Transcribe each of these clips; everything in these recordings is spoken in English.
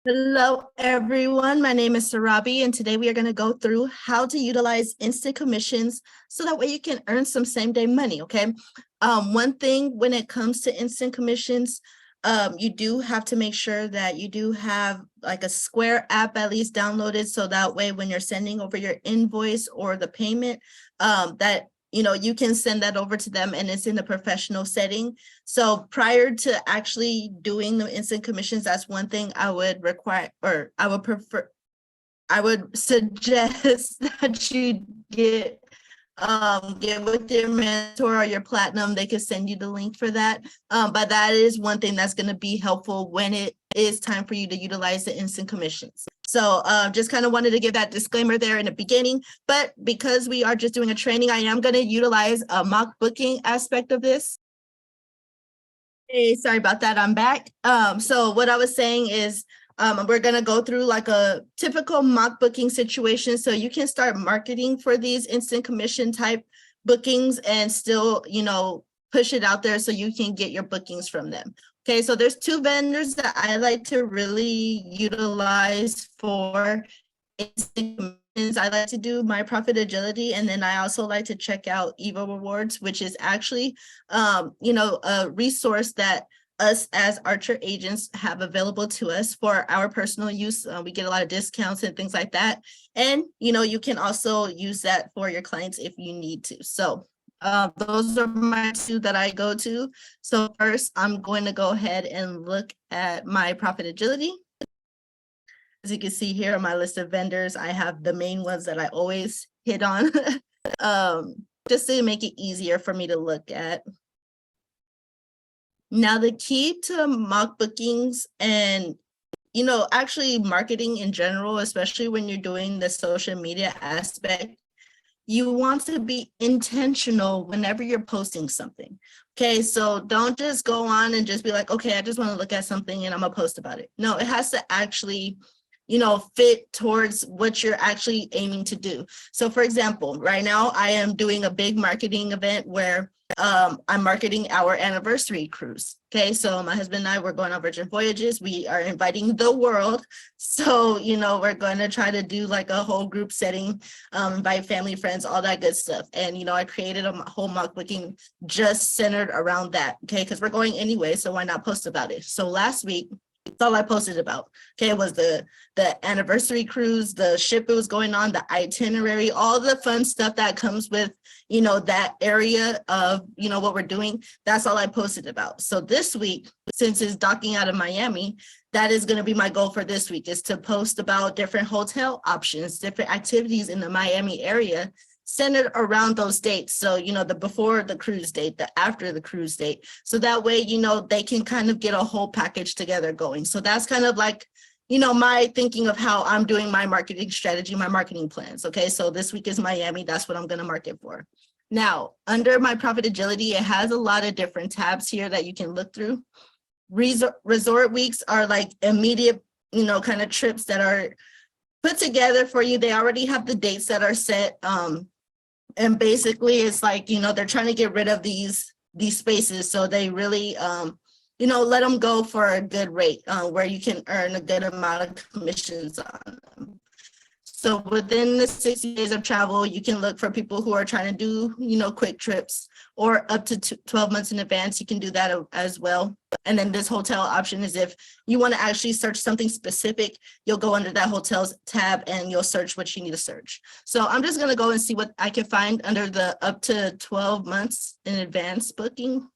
Hello, everyone. My name is Sarabi, and today we are going to go through how to utilize instant commissions so that way you can earn some same-day money, okay? One thing when it comes to instant commissions, you do have to make sure that you do have like a Square app at least downloaded, so that way when you're sending over your invoice or the payment, that you can send that over to them and it's in a professional setting. So prior to actually doing the instant commissions, that's one thing I would require, or I would suggest that you get with your mentor or your platinum. They could send you the link for that. But that is one thing that's going to be helpful when it is time for you to utilize the instant commissions. So just kind of wanted to give that disclaimer there in the beginning, but because we are just doing a training, I am going to utilize a mock booking aspect of this. Hey, sorry about that. I'm back. So what I was saying is we're going to go through like a typical mock booking situation. So you can start marketing for these instant commission type bookings and still, push it out there so you can get your bookings from them. Okay, so there's two vendors that I like to really utilize for instant commissions. I like to do My Profit Agility, and then I also like to check out Evo Rewards, which is actually, a resource that us as Archer agents have available to us for our personal use. We get a lot of discounts and things like that. And, you can also use that for your clients if you need to. So those are my two that I go to. So first, I'm going to go ahead and look at My Profit Agility. As you can see here on my list of vendors, I have the main ones that I always hit on, just to make it easier for me to look at. Now, the key to mock bookings and, actually marketing in general, especially when you're doing the social media aspect, you want to be intentional whenever you're posting something. Okay, so don't just go on and just be like, okay, I just want to look at something and I'm gonna post about it. No, it has to actually fit towards what you're actually aiming to do. So for example, right now I am doing a big marketing event where I'm marketing our anniversary cruise. Okay, so my husband and I, we're going on Virgin Voyages. We are inviting the world. So, we're going to try to do like a whole group setting, invite family, friends, all that good stuff. And, I created a whole mock booking just centered around that. Okay, because we're going anyway, so why not post about it? So last week, that's all I posted about. Okay, it was the anniversary cruise, the ship it was going on, the itinerary, all the fun stuff that comes with, that area of, what we're doing. That's all I posted about. So this week, since it's docking out of Miami, that is going to be my goal for this week, is to post about different hotel options, different activities in the Miami area centered around those dates. So, the before the cruise date, the after the cruise date. So that way, they can kind of get a whole package together going. So that's kind of like, my thinking of how I'm doing my marketing strategy, my marketing plans. Okay, so this week is Miami. That's what I'm going to market for. Now, under My Profit Agility, it has a lot of different tabs here that you can look through. Resort weeks are like immediate, kind of trips that are put together for you. They already have the dates that are set. And basically it's like, they're trying to get rid of these spaces. So they really, let them go for a good rate where you can earn a good amount of commissions on them. So within the 60 days of travel, you can look for people who are trying to do, quick trips, or up to 12 months in advance. You can do that as well. And then this hotel option is if you want to actually search something specific, you'll go under that hotels tab and you'll search what you need to search. So I'm just going to go and see what I can find under the up to 12 months in advance booking.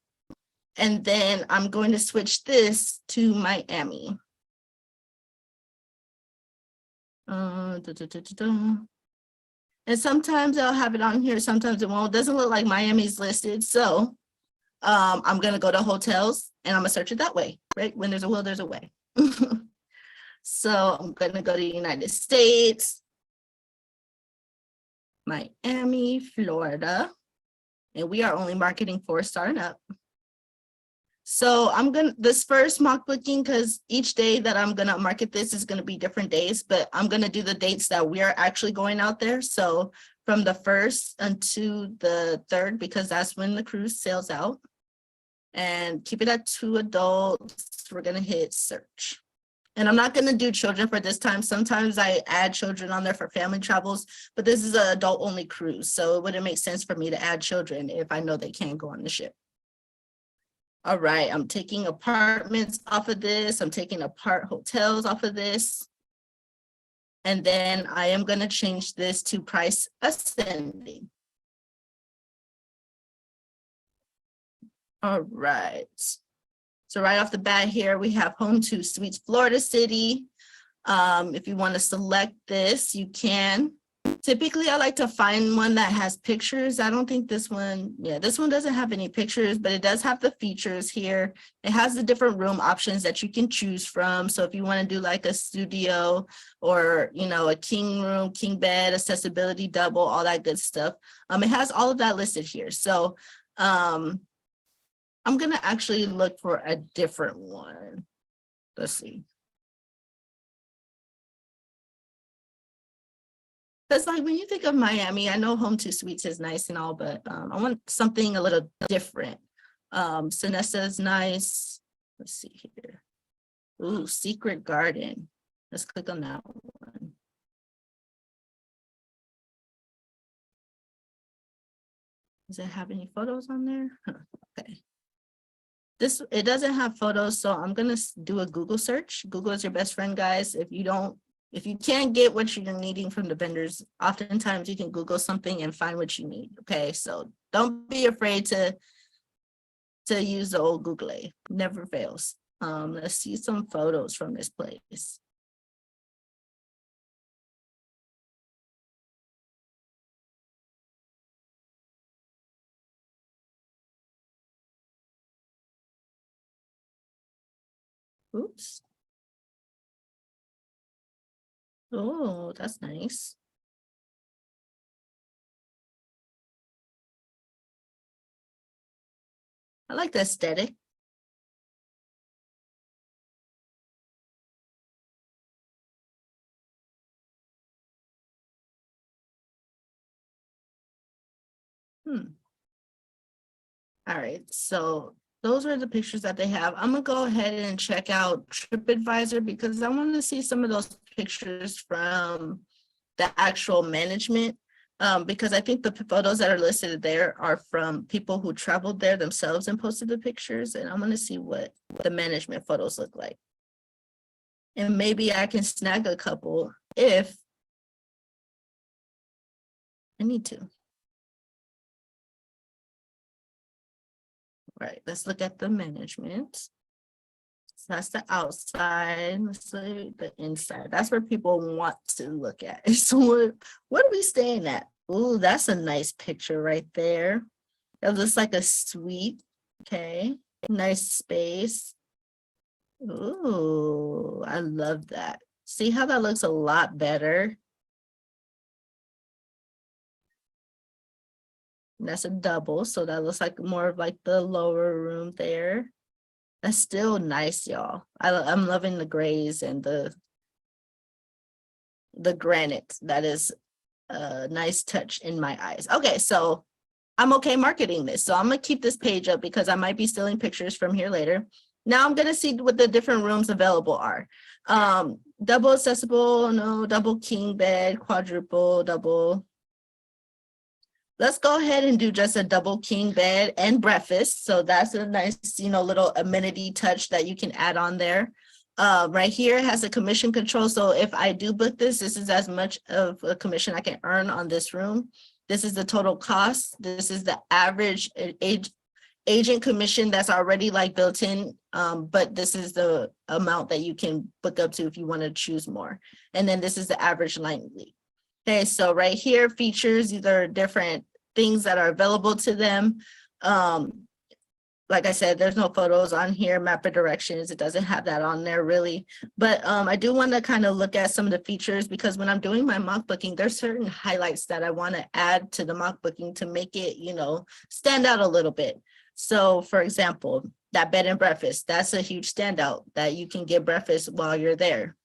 And then I'm going to switch this to Miami. And sometimes I'll have it on here, sometimes it won't. It doesn't look like Miami's listed. So I'm going to go to hotels and I'm going to search it that way, right? When there's a will, there's a way. So I'm going to go to the United States, Miami, Florida, and we are only marketing for starting up. So this first mock booking, because each day that I'm gonna market this is gonna be different days, but I'm gonna do the dates that we are actually going out there. So from the 1st until the 3rd, because that's when the cruise sails out. And keep it at 2 adults. We're gonna hit search. And I'm not gonna do children for this time. Sometimes I add children on there for family travels, but this is an adult only cruise. So it wouldn't make sense for me to add children if I know they can't go on the ship. All right, I'm taking apartments off of this. I'm taking apart hotels off of this. And then I am gonna change this to price ascending. All right. So right off the bat here, we have Home2 Suites, Florida City. If you want to select this, you can. Typically, I like to find one that has pictures. I don't think this one, this one doesn't have any pictures, but it does have the features here. It has the different room options that you can choose from. So if you want to do like a studio or, a king room, king bed, accessibility double, all that good stuff. It has all of that listed here. So I'm going to actually look for a different one. Let's see. Because like when you think of Miami, I know Home2 Suites is nice and all, but I want something a little different. Sonesta is nice. Let's see here. Ooh, Secret Garden. Let's click on that one. Does it have any photos on there? Okay. It doesn't have photos, so I'm gonna do a Google search. Google is your best friend, guys. If you can't get what you're needing from the vendors, oftentimes you can Google something and find what you need. Okay, so don't be afraid to use the old Google. Never fails. Let's see some photos from this place. Oops. Oh, that's nice. I like the aesthetic. All right, so those are the pictures that they have. I'm gonna go ahead and check out TripAdvisor because I want to see some of those pictures from the actual management. Because I think the photos that are listed there are from people who traveled there themselves and posted the pictures, and I'm gonna see what the management photos look like. And maybe I can snag a couple if I need to. Right, let's look at the management. So that's the outside. Let's look at the inside. That's where people want to look at. So what are we staying at? Ooh, that's a nice picture right there. That looks like a suite. Okay, nice space. Ooh, I love that. See how that looks a lot better? And that's a double, so that looks like more of like the lower room there. That's still nice, y'all. I'm loving the grays and the granite. That is a nice touch in my eyes. Okay, so I'm okay marketing this. So I'm gonna keep this page up because I might be stealing pictures from here later. Now I'm gonna see what the different rooms available are. Double accessible, no, double king bed, quadruple, double. Let's go ahead and do just a double king bed and breakfast. So that's a nice, little amenity touch that you can add on there. Right here it has a commission control. So if I do book this is as much of a commission I can earn on this room. This is the total cost. This is the average agent commission that's already like built in. But this is the amount that you can book up to if you want to choose more. And then this is the average nightly. Okay, so right here features either different things that are available to them. Like I said, there's no photos on here, map of directions. It doesn't have that on there really. But I do want to kind of look at some of the features because when I'm doing my mock booking, there's certain highlights that I want to add to the mock booking to make it, stand out a little bit. So for example, that bed and breakfast, that's a huge standout that you can get breakfast while you're there.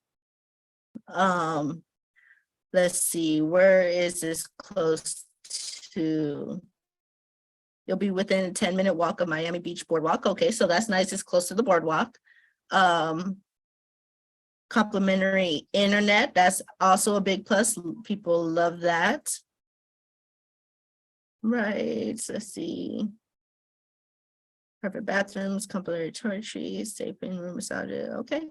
Let's see, where is this close to? You'll be within a 10-minute walk of Miami Beach Boardwalk. Okay, so that's nice. It's close to the boardwalk. complimentary internet. That's also a big plus. People love that. Right, let's see. Private bathrooms, complimentary toiletries, safe in room massage. Okay,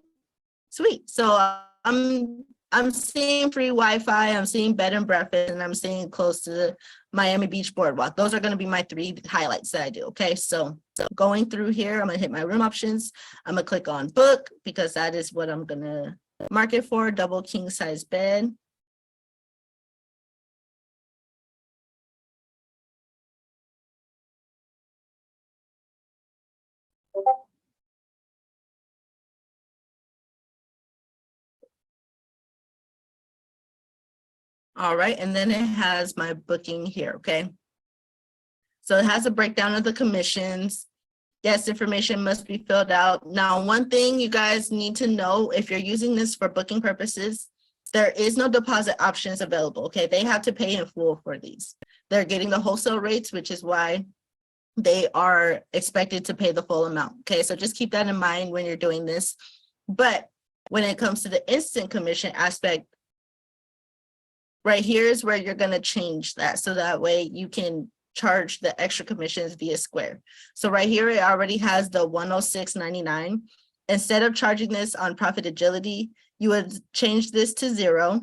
sweet. So I'm seeing free Wi-Fi, I'm seeing bed and breakfast, and I'm seeing close to the Miami Beach Boardwalk. Those are going to be my 3 highlights that I do. Okay, so going through here, I'm going to hit my room options. I'm going to click on book because that is what I'm going to mark it for. Double king size bed. All right, and then it has my booking here. Okay, so it has a breakdown of the commissions. Yes, information must be filled out. Now, one thing you guys need to know, if you're using this for booking purposes, there is no deposit options available. Okay, they have to pay in full for these. They're getting the wholesale rates, which is why they are expected to pay the full amount. Okay, so just keep that in mind when you're doing this. But when it comes to the instant commission aspect, right here is where you're going to change that. So that way you can charge the extra commissions via Square. So right here, it already has the $106.99. Instead of charging this on Profit Agility, you would change this to 0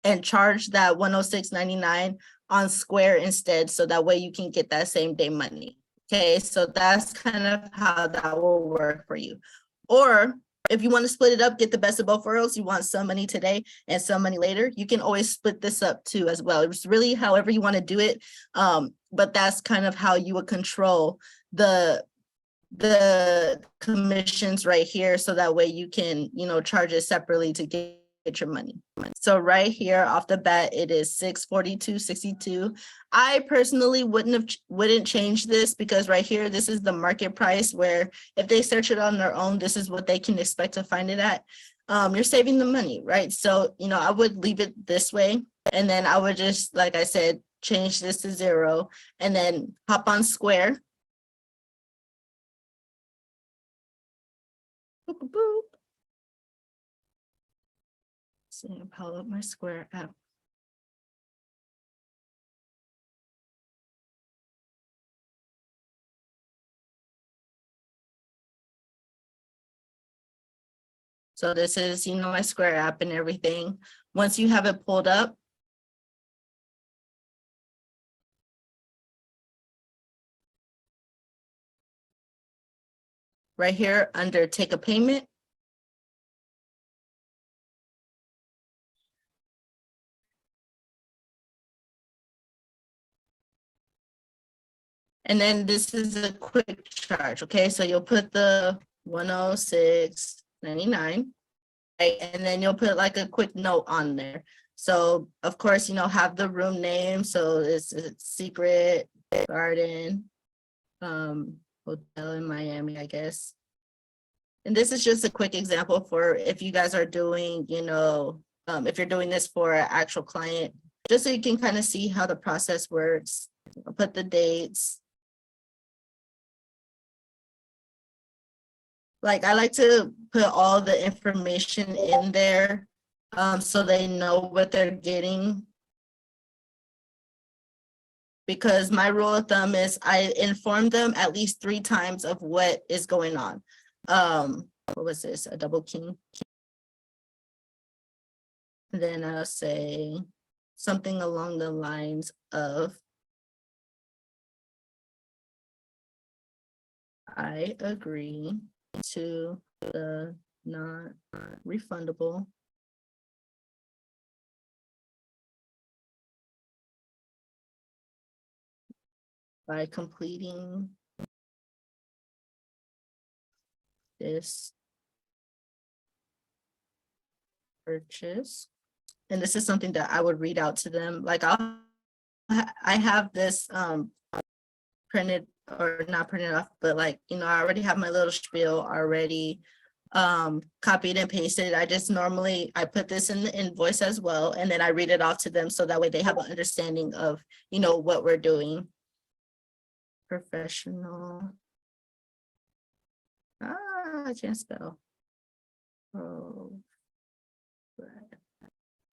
and charge that $106.99 on Square instead. So that way you can get that same day money. Okay, so that's kind of how that will work for you. Or if you want to split it up, get the best of both worlds, you want some money today and some money later, you can always split this up too as well. It's really however you want to do it. But that's kind of how you would control the commissions right here. So that way you can, charge it separately to get your money. So right here off the bat, it is $642.62. I personally wouldn't change this because right here, this is the market price where if they search it on their own, this is what they can expect to find it at. You're saving the money, right? So, I would leave it this way. And then I would just, like I said, change this to 0 and then hop on Square. Boop, boop, boop. See, I'll pull up my Square app. So this is, my Square app and everything. Once you have it pulled up, right here under take a payment, and then this is a quick charge. Okay, so you'll put the $106.99, right? And then you'll put like a quick note on there. So of course, have the room name. So it's a Secret Garden hotel in Miami, I guess. And this is just a quick example for if you guys are doing, if you're doing this for an actual client, just so you can kind of see how the process works. I'll put the dates. Like I like to put all the information in there so they know what they're getting. Because my rule of thumb is I inform them at least 3 times of what is going on. What was this? A double king. And then I'll say something along the lines of, I agree to the non-refundable by completing this purchase. And this is something that I would read out to them. Like I have this printed or not printed off, but like, I already have my little spiel already copied and pasted. I put this in the invoice as well, and then I read it off to them so that way they have an understanding of, what we're doing. Professional. I can't spell.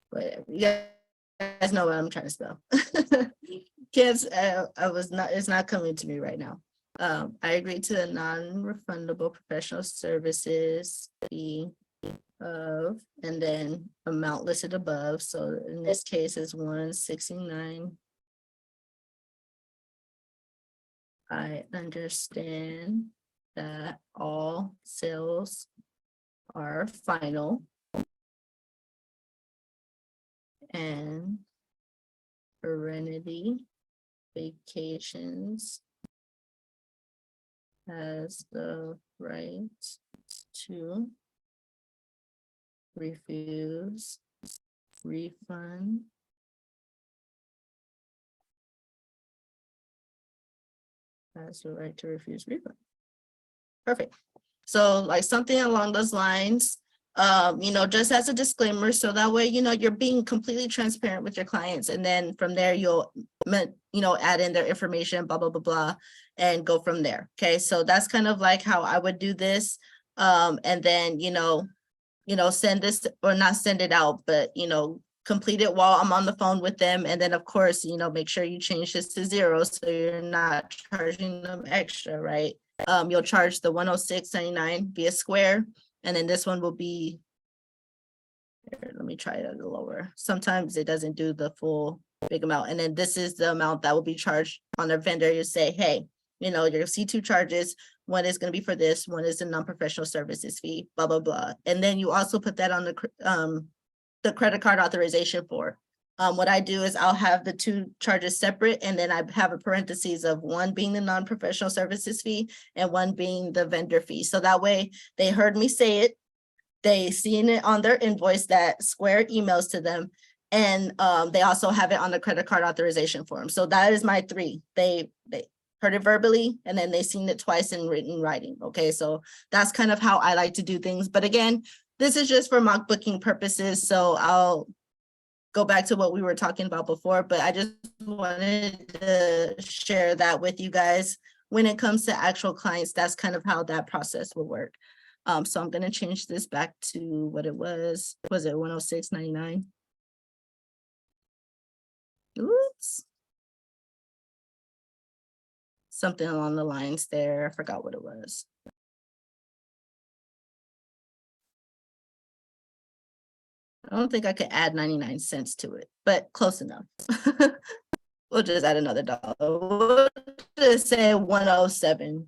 Whatever. You guys know what I'm trying to spell. Kids, it's not coming to me right now. I agree to the non-refundable professional services fee of, and then amount listed above. So in this case is 169. I understand that all sales are final and Serenity Vacations has the right to refuse refund has the right to refuse refund. Perfect. So like something along those lines, just as a disclaimer, so that way, you're being completely transparent with your clients. And then from there, you'll, add in their information, blah, blah, blah, blah, and go from there. Okay. So that's kind of like how I would do this. And then, send this or not send it out, but, complete it while I'm on the phone with them. And then of course, make sure you change this to 0 so you're not charging them extra, right? You'll charge the 106.99 via Square, and then this one will be, let me try it a little lower. Sometimes it doesn't do the full big amount. And then this is the amount that will be charged on their vendor. You say, hey, your C2 charges, one is going to be for this, one is a non-professional services fee, blah, blah, blah. And then you also put that on the credit card authorization for. What I do is I'll have the two charges separate, and then I have a parentheses of one being the non-professional services fee and one being the vendor fee. So that way they heard me say it, they seen it on their invoice that Square emails to them, and they also have it on the credit card authorization form. So that is my 3. They heard it verbally, and then they seen it twice in written writing. Okay, so that's kind of how I like to do things. But again, this is just for mock booking purposes. So I'll go back to what we were talking about before, but I just wanted to share that with you guys. When it comes to actual clients, that's kind of how that process will work. So I'm going to change this back to what it was. Was it 106.99? Oops. Something along the lines there. I forgot what it was. I don't think I could add 99 cents to it, but close enough. We'll just add another dollar. We'll just say 107.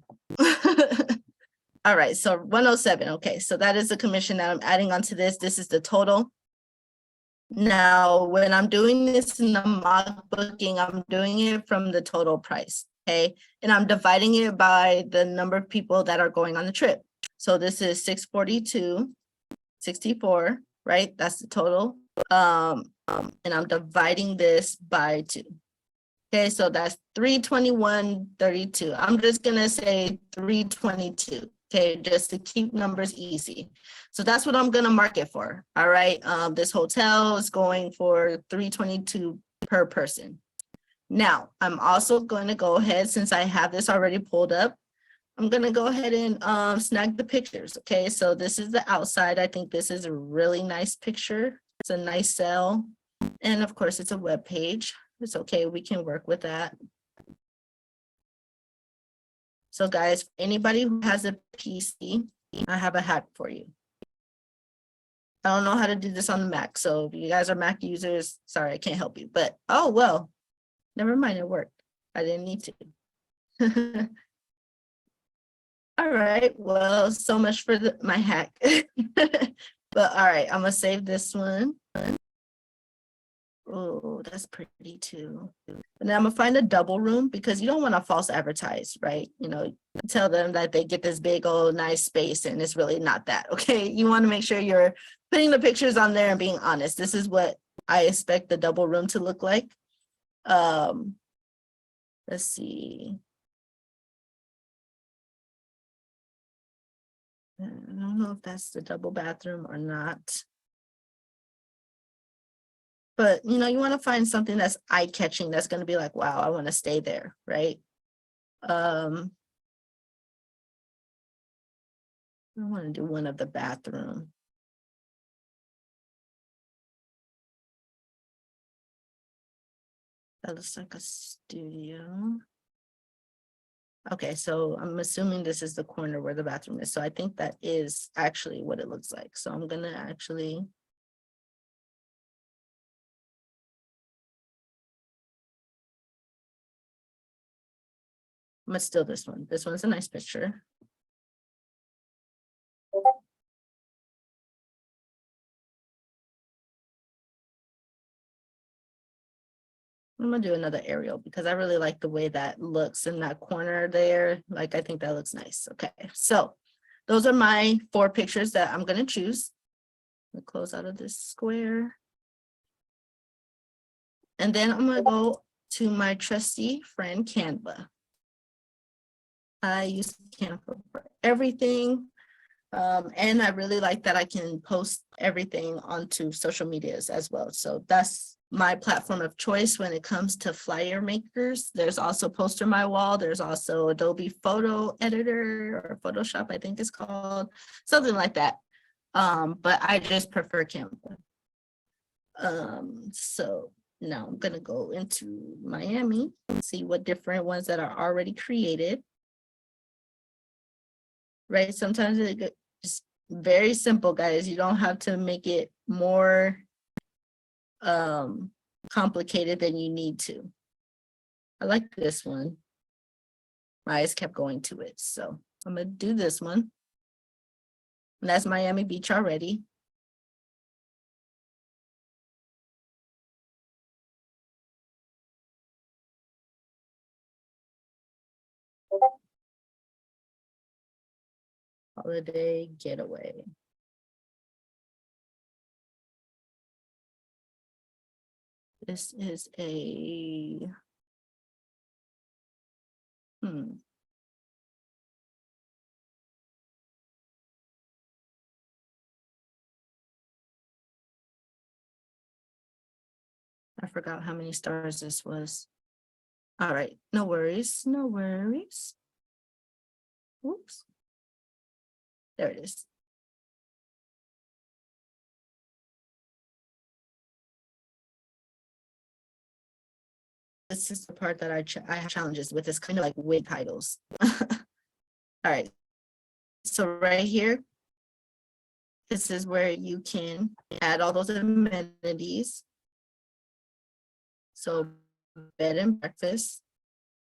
All right, so 107. Okay, so that is the commission that I'm adding onto this. This is the total. Now, when I'm doing this in the mock booking, I'm doing it from the total price, okay? And I'm dividing it by the number of people that are going on the trip. So this is 642.64, right? That's the total. And I'm dividing this by 2. Okay, so that's 321.32. I'm just gonna say 322. Okay, just to keep numbers easy. So that's what I'm gonna mark it for. All right. This hotel is going for 322 per person. Now, I'm also going to go ahead, since I have this already pulled up, I'm gonna go ahead and snag the pictures. Okay, so this is the outside. I think this is a really nice picture. It's a nice cell. And of course, it's a web page. It's okay, we can work with that. So guys, anybody who has a PC, I have a hack for you. I don't know how to do this on the Mac, so if you guys are Mac users, sorry, I can't help you. But oh well, never mind, it worked. I didn't need to. All right, well, so much for my hack. But all right, I'm gonna save this one. Oh, that's pretty too. And then I'm gonna find a double room, because you don't want to false advertise, right? Tell them that they get this big old nice space and it's really not that. Okay, you want to make sure you're putting the pictures on there and being honest. This is what I expect the double room to look like. Let's see. I don't know if that's the double bathroom or not. But you want to find something that's eye-catching, that's going to be like, wow, I want to stay there, right? I want to do one of the bathroom. That looks like a studio. Okay, so I'm assuming this is the corner where the bathroom is. So I think that is actually what it looks like. So I'm gonna actually. I'm gonna steal this one. This one's a nice picture. I'm gonna do another aerial because I really like the way that looks in that corner there. Like, I think that looks nice. Okay, so those are my 4 pictures that I'm gonna choose. Let me close out of this square. And then I'm gonna go to my trusty friend Canva. I use Canva for everything. And I really like that I can post everything onto social medias as well. So that's my platform of choice when it comes to flyer makers. There's also Poster My Wall. There's also Adobe Photo Editor or Photoshop, I think it's called, something like that. But I just prefer Canva. So now I'm gonna go into Miami and see what different ones that are already created. Right, sometimes it just very simple, guys. You don't have to make it more complicated than you need to. I like this one. My eyes kept going to it, so I'm gonna do this one. And that's Miami Beach already. Holiday getaway. This is a I forgot how many stars this was. All right, no worries, no worries. Oops. There it is. This is the part that I have challenges with. It's kind of like wig titles. All right. So right here, this is where you can add all those amenities. So bed and breakfast,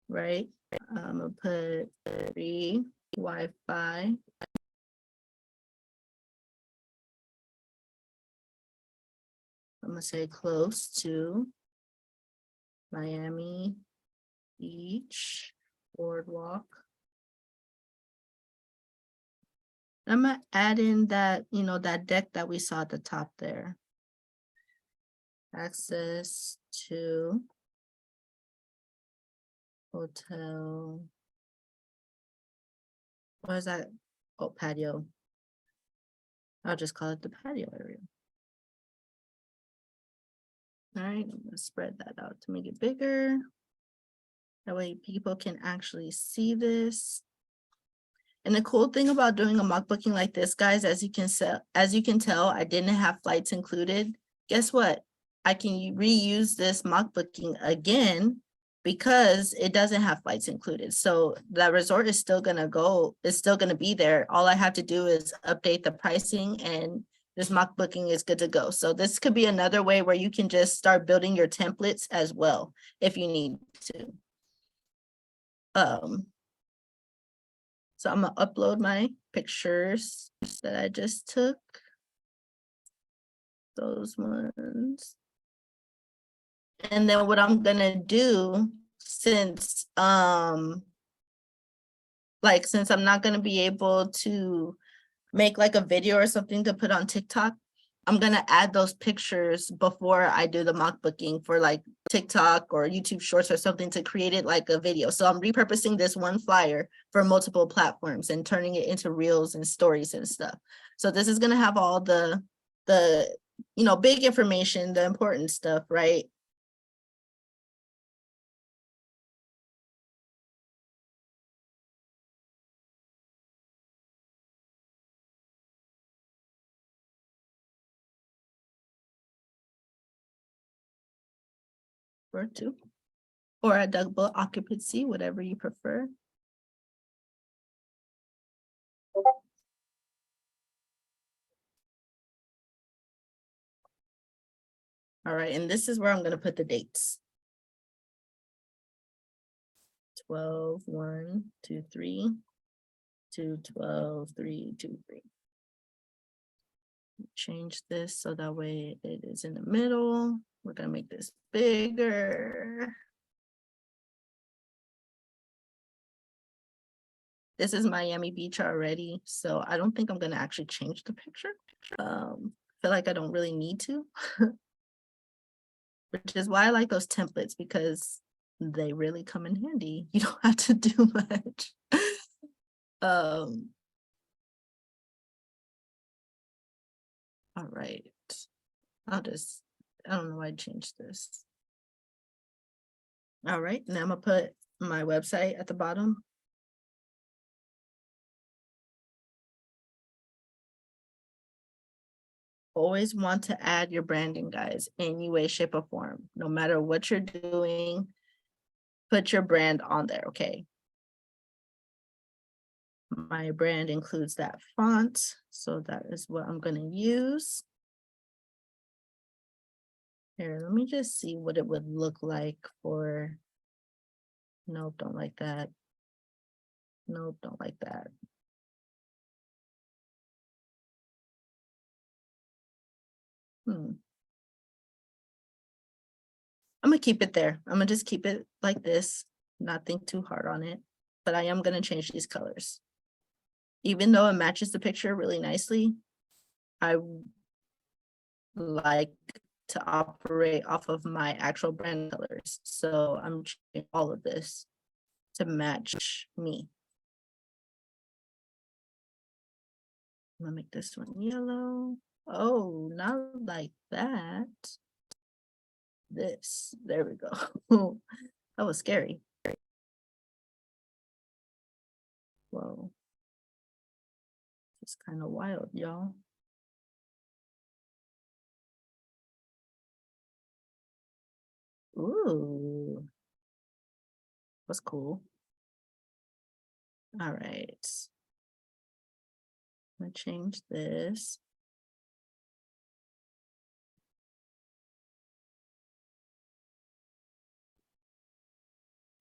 right? I'm gonna put free Wi-Fi. I'm gonna say close to Miami Beach Boardwalk. I'm gonna add in that, that deck that we saw at the top there. Access to hotel. What is that? Oh, patio. I'll just call it the patio area. All right, I'm gonna spread that out to make it bigger. That way people can actually see this. And the cool thing about doing a mock booking like this, guys, as you can tell, I didn't have flights included. Guess what? I can reuse this mock booking again because it doesn't have flights included. So the resort is still gonna be there. All I have to do is update the pricing and this mock booking is good to go. So this could be another way where you can just start building your templates as well if you need to. So I'm gonna upload my pictures that I just took. Those ones. And then what I'm gonna do, since I'm not gonna be able to make like a video or something to put on TikTok, I'm gonna add those pictures before I do the mock booking for like TikTok or YouTube Shorts or something to create it like a video. So I'm repurposing this one flyer for multiple platforms and turning it into reels and stories and stuff. So this is gonna have all the big information, the important stuff, right? Where to? or a double occupancy, whatever you prefer. All right, and this is where I'm gonna put the dates. 12/1/2/3 to 12/3/2/3. Change this so that way it is in the middle. We're gonna make this bigger. This is Miami Beach already, so I don't think I'm gonna actually change the picture. Feel like I don't really need to. Which is why I like those templates, because they really come in handy. You don't have to do much. All right. I don't know why I changed this. All right, now I'm gonna put my website at the bottom. Always want to add your branding, guys, any way, shape, or form. No matter what you're doing, put your brand on there, okay? My brand includes that font, so that is what I'm gonna use. Here, let me just see what it would look like for, nope, don't like that. Nope, don't like that. I'm gonna keep it there. I'm gonna just keep it like this, not think too hard on it, but I am gonna change these colors. Even though it matches the picture really nicely, I like to operate off of my actual brand colors. So I'm changing all of this to match me. I'm gonna make this one yellow. Oh, not like that. This, there we go. That was scary. Whoa. It's kind of wild, y'all. Ooh. That's cool. All right. I'm gonna change this.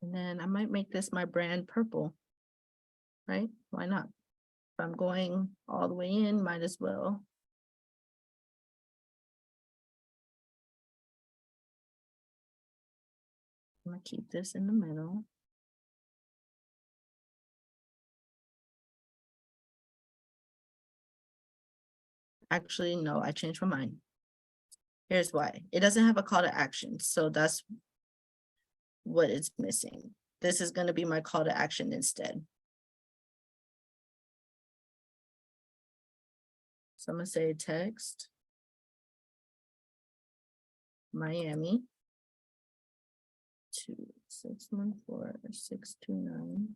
And then I might make this my brand purple, right? Why not? If I'm going all the way in, might as well. I'm gonna keep this in the middle. Actually, no, I changed my mind. Here's why. It doesn't have a call to action, so that's what it's missing. This is gonna be my call to action instead. So I'm gonna say text Miami to 614-629.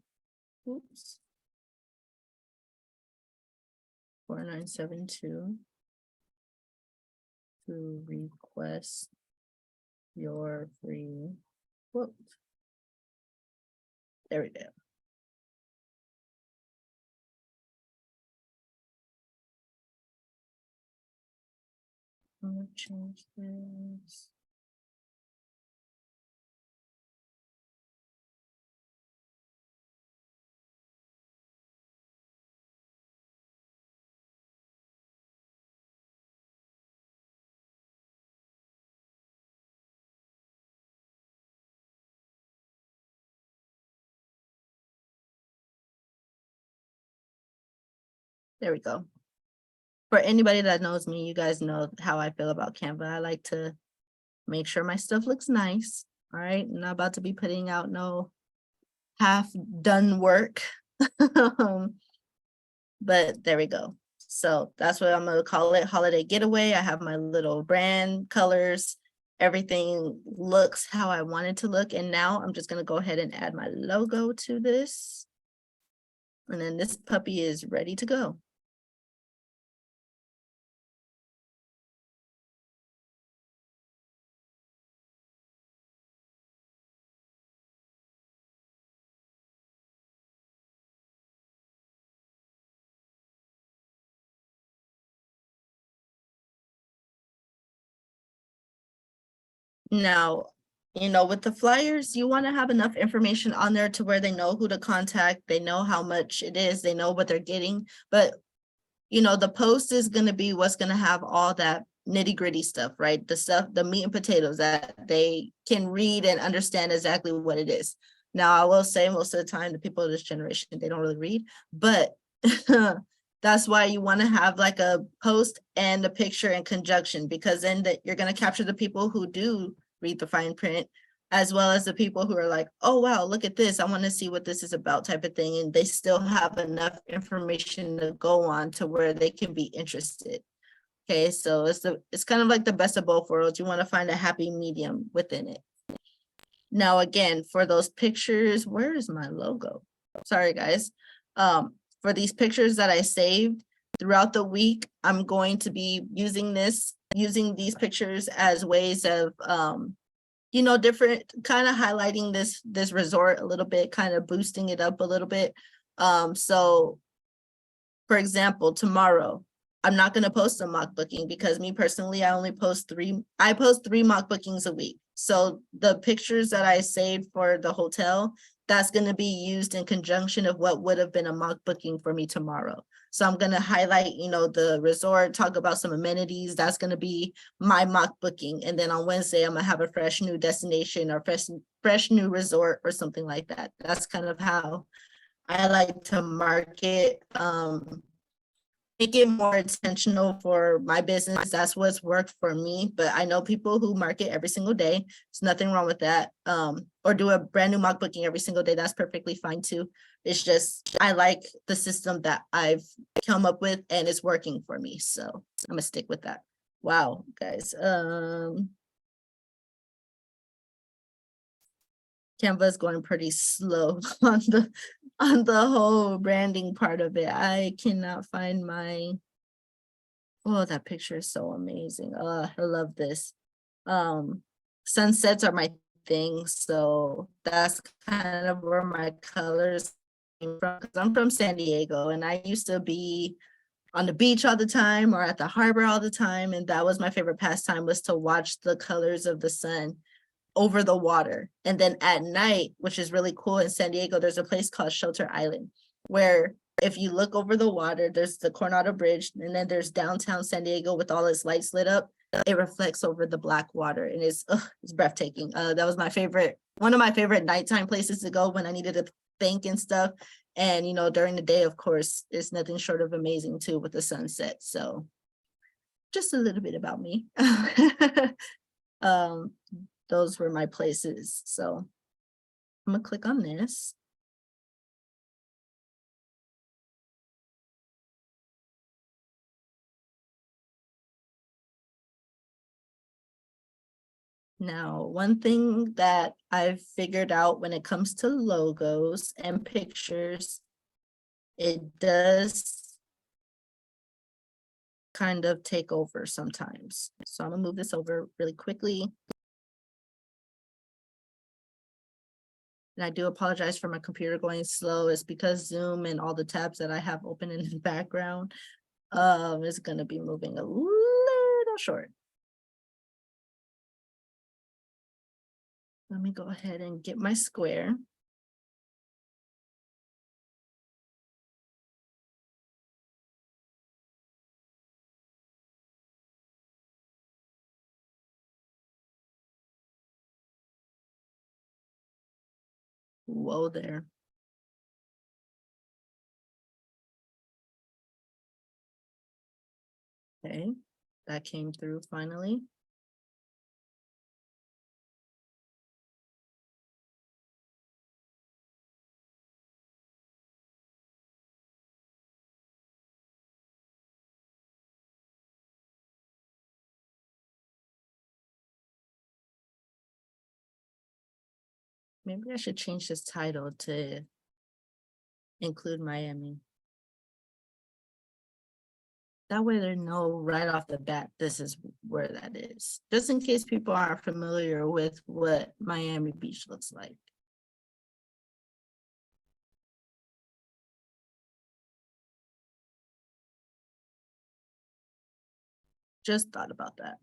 Oops. 4972 to request your free quote. There we go. I'm gonna change this. There we go. For anybody that knows me, you guys know how I feel about Canva. I like to make sure my stuff looks nice. All right, I'm not about to be putting out no half done work. But there we go. So that's what I'm gonna call it, Holiday Getaway. I have my little brand colors. Everything looks how I want it to look. And now I'm just gonna go ahead and add my logo to this. And then this puppy is ready to go. Now, with the flyers, you want to have enough information on there to where they know who to contact, they know how much it is, they know what they're getting. But, the post is going to be what's going to have all that nitty gritty stuff, right? The stuff, the meat and potatoes that they can read and understand exactly what it is. Now, I will say most of the time, the people of this generation, they don't really read, but that's why you want to have like a post and a picture in conjunction, because then you're going to capture the people who do read the fine print, as well as the people who are like, oh, wow, look at this. I want to see what this is about type of thing. And they still have enough information to go on to where they can be interested. Okay, so it's kind of like the best of both worlds. You want to find a happy medium within it. Now, again, for those pictures, where is my logo? Sorry, guys. For these pictures that I saved throughout the week, I'm going to be using these pictures as ways of, different kind of highlighting this resort a little bit, kind of boosting it up a little bit. So for example, tomorrow, I'm not going to post a mock booking because me personally, I post three mock bookings a week. So the pictures that I saved for the hotel, that's going to be used in conjunction of what would have been a mock booking for me tomorrow. So I'm going to highlight, the resort, talk about some amenities. That's going to be my mock booking. And then on Wednesday, I'm going to have a fresh new destination or fresh new resort or something like that. That's kind of how I like to market, make it more intentional for my business. That's what's worked for me. But I know people who market every single day. There's nothing wrong with that. Or do a brand new mock booking every single day. That's perfectly fine too. It's just, I like the system that I've come up with and it's working for me. So I'm gonna stick with that. Wow, guys. Canva is going pretty slow on the whole branding part of it. I cannot find oh, that picture is so amazing. I love this. Sunsets are my thing, so that's kind of where my colors came from. 'Cause I'm from San Diego and I used to be on the beach all the time or at the harbor all the time, and that was my favorite pastime, was to watch the colors of the sun over the water. And then at night, which is really cool, in San Diego, there's a place called Shelter Island, where if you look over the water, there's the Coronado Bridge, and then there's downtown San Diego with all its lights lit up. It reflects over the black water, and it's breathtaking. That was one of my favorite nighttime places to go when I needed to think and stuff. And during the day, of course, it's nothing short of amazing too with the sunset. So just a little bit about me. Those were my places. So I'm gonna click on this. Now, one thing that I've figured out when it comes to logos and pictures, it does kind of take over sometimes. So I'm gonna move this over really quickly. And I do apologize for my computer going slow. It's because Zoom and all the tabs that I have open in the background is gonna be moving a little short. Let me go ahead and get my square. Whoa there. Okay, that came through finally. Maybe I should change this title to include Miami. That way they know right off the bat, this is where that is. Just in case people aren't familiar with what Miami Beach looks like. Just thought about that.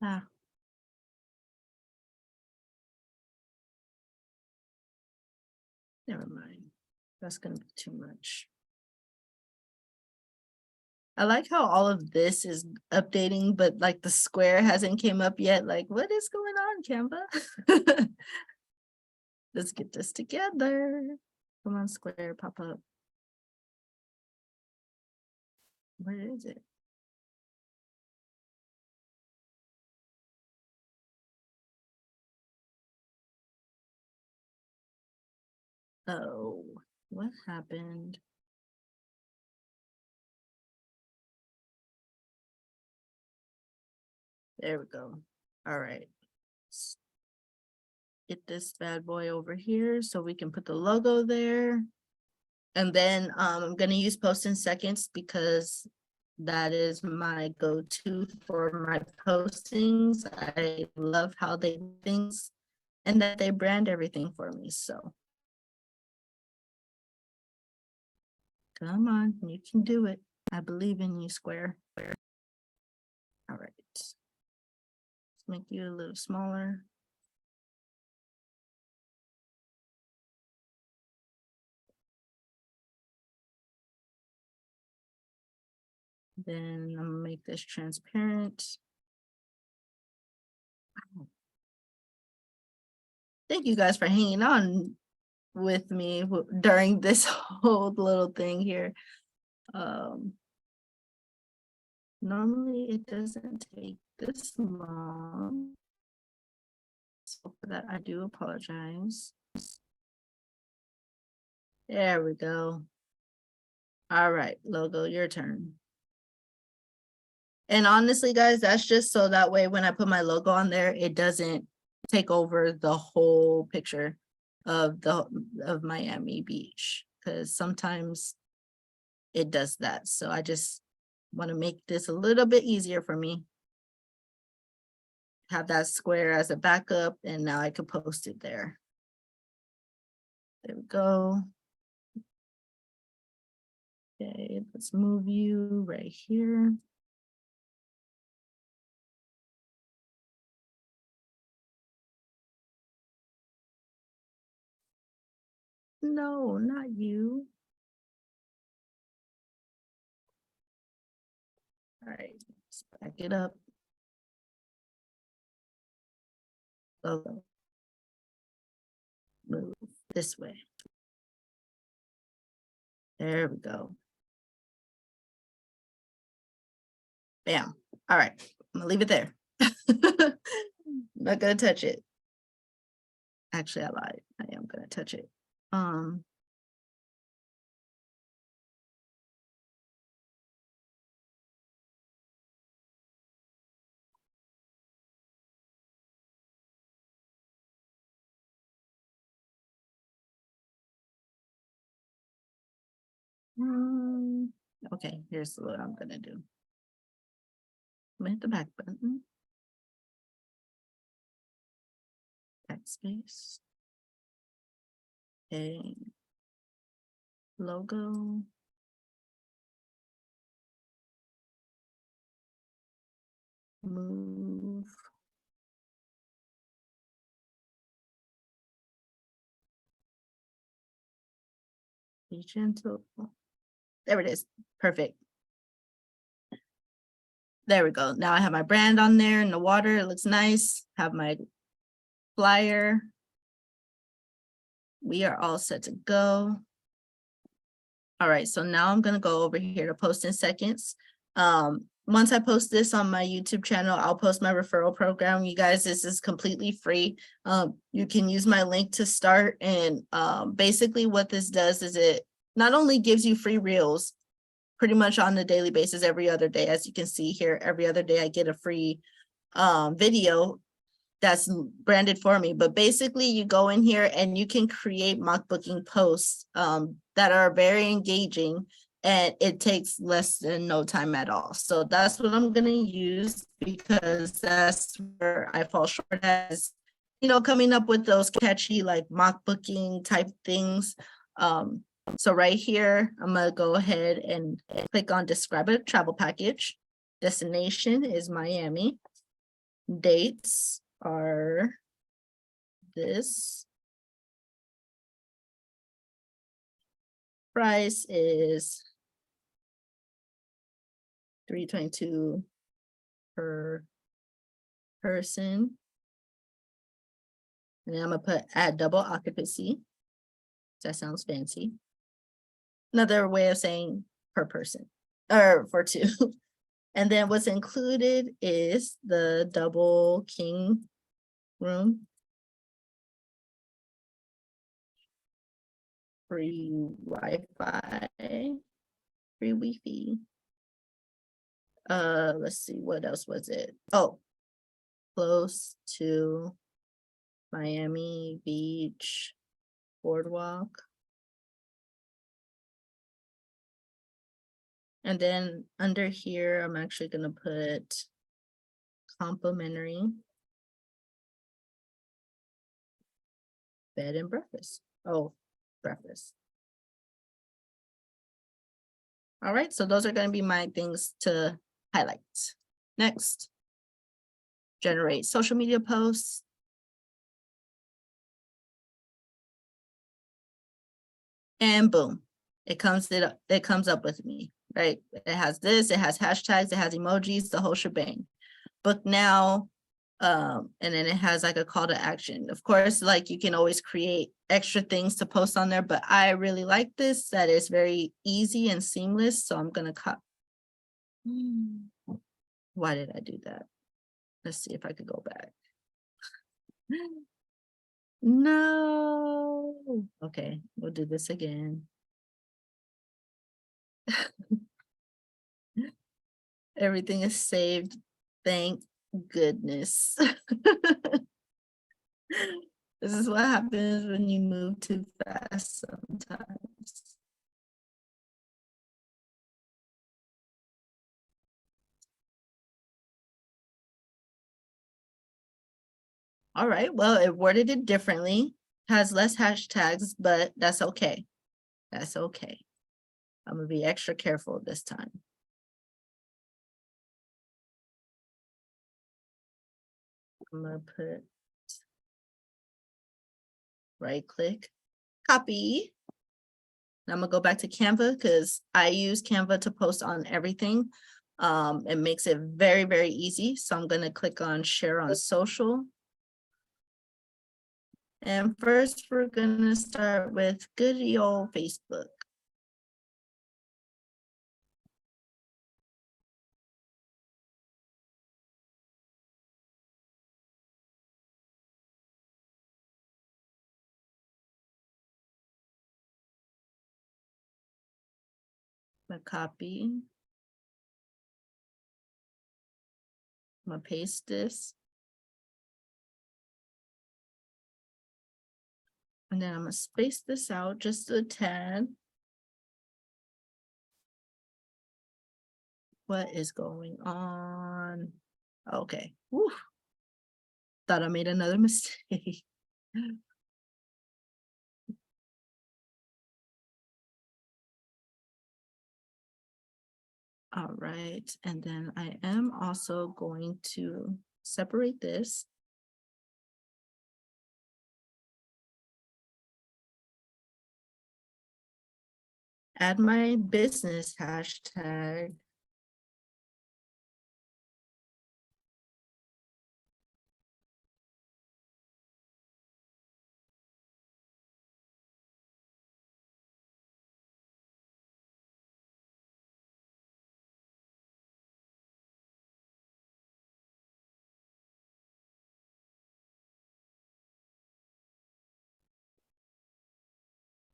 Ah. Never mind. That's gonna be too much. I like how all of this is updating, but like the square hasn't came up yet. Like, what is going on, Canva? Let's get this together. Come on, square, pop up. Where is it? Oh, what happened? There we go. All right. Let's get this bad boy over here so we can put the logo there. And then I'm gonna use post in seconds because that is my go-to for my postings. I love how they do things and that they brand everything for me. So come on, you can do it. I believe in you, Square. All right. Let's make you a little smaller. Then I'm gonna make this transparent. Thank you guys for hanging on with me during this whole little thing here. Normally it doesn't take this long. So for that, I do apologize. There we go. All right, logo, your turn. And honestly, guys, that's just so that way when I put my logo on there, it doesn't take over the whole picture of Miami Beach, because sometimes it does that. So I just want to make this a little bit easier for me. Have that square as a backup, and now I can post it there. There we go. Okay, let's move you right here. No, not you. All right, let's back it up. Logo. Move this way. There we go. Bam. All right, I'm gonna leave it there. Not gonna touch it. Actually, I lied. I am gonna touch it. Okay, here's what I'm gonna do. I'm gonna hit the back button. Backspace. Okay. Logo. Move. Be gentle. There it is. Perfect. There we go. Now I have my brand on there in the water. It looks nice. Have my flyer. We are all set to go. All right, so now I'm gonna go over here to post in seconds. Once I post this on my YouTube channel, I'll post my referral program. You guys, this is completely free. You can use my link to start, and basically what this does is it not only gives you free reels pretty much on a daily basis, every other day. As you can see here, every other day I get a free video that's branded for me. But basically you go in here and you can create mock booking posts that are very engaging, and it takes less than no time at all. So that's what I'm going to use, because that's where I fall short as, you know, coming up with those catchy like mock booking type things. So right here, I'm gonna go ahead and click on describe a travel package. Destination is Miami. Dates are this. Price is $322 per person. And then I'm gonna put add double occupancy. That sounds fancy. Another way of saying per person or for two. And then what's included is the double king room. Free Wi-Fi, free Wi-Fi. Let's see, what else was it? Oh, close to Miami Beach Boardwalk. And then under here, I'm actually gonna put complimentary bed and breakfast. Oh, breakfast. All right, so those are gonna be my things to highlight. Next, generate social media posts. And boom, it comes up with me, right? It has this, it has hashtags, it has emojis, the whole shebang. Book now, and then it has like a call to action. Of course, like you can always create extra things to post on there, but I really like this, that is very easy and seamless. So I'm gonna cut. Why did I do that? Let's see if I could go back. No. Okay, we'll do this again. Everything is saved. Thank goodness. This is what happens when you move too fast sometimes. All right, well, it worded it differently, has less hashtags, but that's okay. That's okay. I'm gonna be extra careful this time. I'm gonna put right click, copy. I'm gonna go back to Canva because I use Canva to post on everything. It makes it very, very easy. So I'm gonna click on share on social. And first we're gonna start with good old Facebook. I'm gonna copy. I'm gonna paste this. And then I'm gonna space this out just a tad. What is going on? Okay. Whew. Thought I made another mistake. All right, and then I am also going to separate this. Add my business hashtag.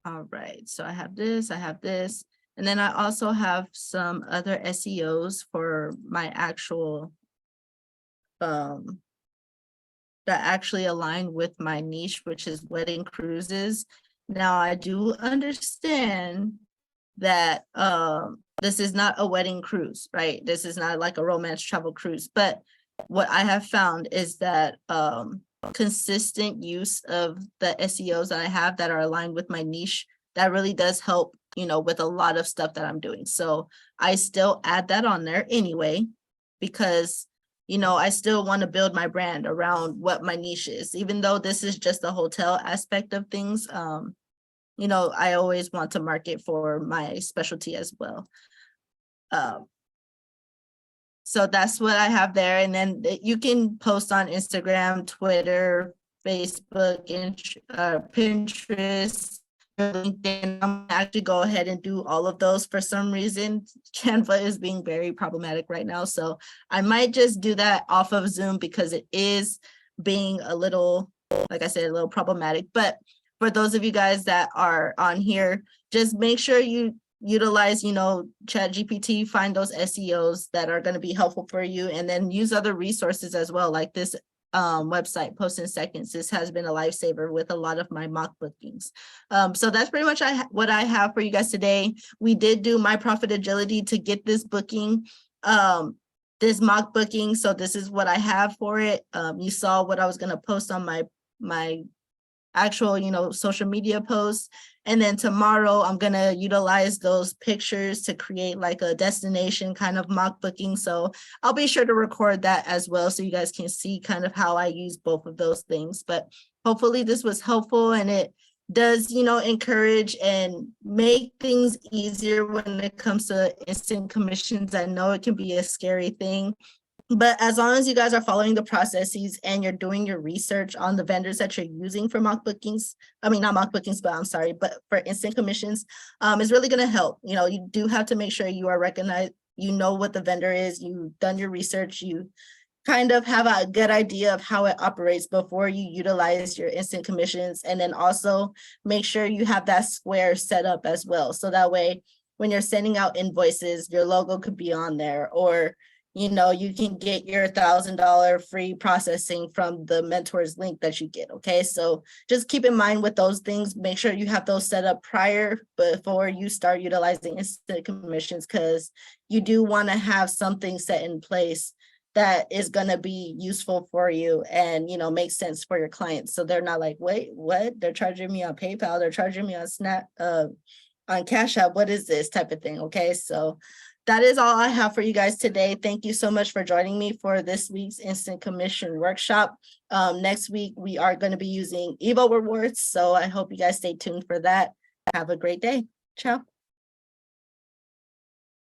All right, so I have this, and then I also have some other SEOs for my actual that actually align with my niche, which is wedding cruises. Now I do understand that this is not a wedding cruise, right? This is not like a romance travel cruise, but what I have found is that consistent use of the SEOs that I have that are aligned with my niche, that really does help, you know, with a lot of stuff that I'm doing. So I still add that on there anyway, because I still want to build my brand around what my niche is, even though this is just the hotel aspect of things. I always want to market for my specialty as well. So that's what I have there. And then you can post on Instagram, Twitter, Facebook, and Pinterest, LinkedIn. I'm gonna actually go ahead and do all of those. For some reason, Canva is being very problematic right now. So I might just do that off of Zoom because it is being a little, like I said, a little problematic. But for those of you guys that are on here, just make sure you utilize, ChatGPT, find those SEOs that are going to be helpful for you, and then use other resources as well, like this website, Post in Seconds. This has been a lifesaver with a lot of my mock bookings. So that's pretty much what I have for you guys today. We did do My Profit Agility to get this booking, this mock booking. So this is what I have for it. You saw what I was going to post on my actual, social media posts. And then tomorrow I'm going to utilize those pictures to create like a destination kind of mock booking. So I'll be sure to record that as well, so you guys can see kind of how I use both of those things. But hopefully this was helpful, and it does, encourage and make things easier when it comes to instant commissions. I know it can be a scary thing, but as long as you guys are following the processes and you're doing your research on the vendors that you're using for mock bookings, not mock bookings, but I'm sorry, but for instant commissions, is really going to help. You do have to make sure you are recognized, what the vendor is, you've done your research, you kind of have a good idea of how it operates before you utilize your instant commissions. And then also make sure you have that Square set up as well. So that way, when you're sending out invoices, your logo could be on there, or you can get your $1,000 free processing from the mentors link that you get. Okay, so just keep in mind with those things, make sure you have those set up prior before you start utilizing instant commissions, because you do want to have something set in place that is going to be useful for you and make sense for your clients, so they're not like, wait, what? They're charging me on PayPal, they're charging me on Snap, on Cash App, what is this type of thing? Okay, so that is all I have for you guys today. Thank you so much for joining me for this week's Instant Commission Workshop. Next week, we are going to be using Evo Rewards. So I hope you guys stay tuned for that. Have a great day. Ciao.